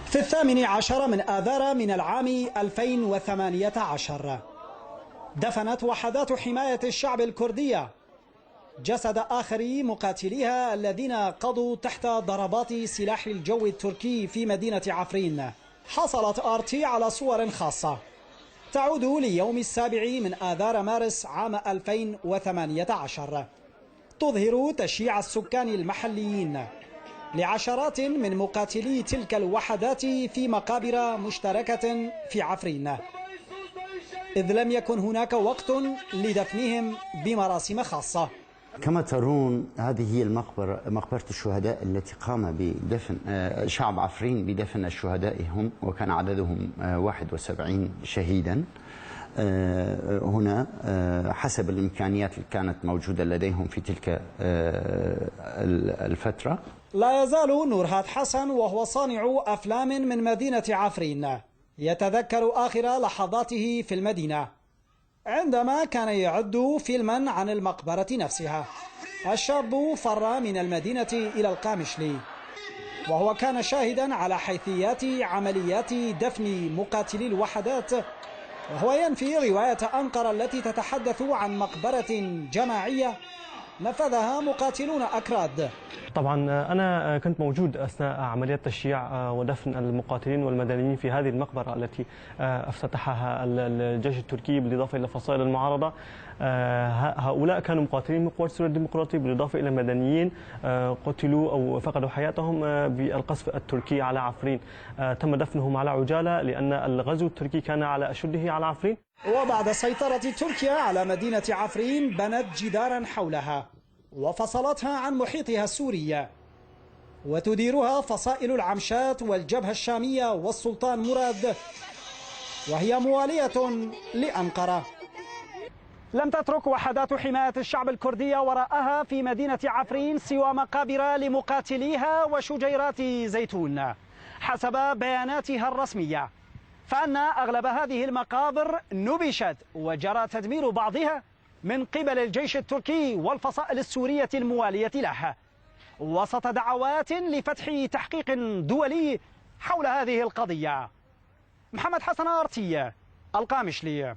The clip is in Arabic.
في 18 من آذار من العام 2018 دفنت وحدات حماية الشعب الكردية جسد آخر مقاتليها الذين قضوا تحت ضربات سلاح الجو التركي في مدينة عفرين. حصلت آرتي على صور خاصة تعود ليوم 7 من آذار مارس عام 2018 تظهر تشييع السكان المحليين لعشرات من مقاتلي تلك الوحدات في مقابر مشتركة في عفرين، إذ لم يكن هناك وقت لدفنهم بمراسم خاصة. كما ترون هذه هي مقبرة الشهداء التي قام بدفن شعب عفرين بدفن شهدائهم، وكان عددهم 71 شهيدا هنا حسب الإمكانيات اللي كانت موجودة لديهم في تلك الفترة. لا يزال نورهاد حسن وهو صانع أفلام من مدينة عفرين يتذكر آخر لحظاته في المدينة عندما كان يعد فيلما عن المقبرة نفسها. الشاب فر من المدينة إلى القامشلي وهو كان شاهدا على حيثيات عمليات دفن مقاتلي الوحدات، وهو ينفي رواية أنقرة التي تتحدث عن مقبرة جماعية نفذها مقاتلون أكراد. طبعا أنا كنت موجود أثناء عمليات تشييع ودفن المقاتلين والمدنيين في هذه المقبرة التي افتتحها الجيش التركي بالإضافة إلى فصائل المعارضة. هؤلاء كانوا مقاتلين من قوات سوريا الديمقراطية بالإضافة إلى مدنيين قتلوا أو فقدوا حياتهم بالقصف التركي على عفرين. تم دفنهم على عجالة لأن الغزو التركي كان على أشده على عفرين. وبعد سيطرة تركيا على مدينة عفرين بنت جدارا حولها وفصلتها عن محيطها السوري، وتديرها فصائل العمشات والجبهة الشامية والسلطان مراد، وهي موالية لأنقرة. لم تترك وحدات حماية الشعب الكردية وراءها في مدينة عفرين سوى مقابر لمقاتليها وشجيرات زيتون حسب بياناتها الرسمية، فأن أغلب هذه المقابر نبشت وجرى تدمير بعضها من قبل الجيش التركي والفصائل السورية الموالية له، وسط دعوات لفتح تحقيق دولي حول هذه القضية. محمد حسن آرتي، القامشلي.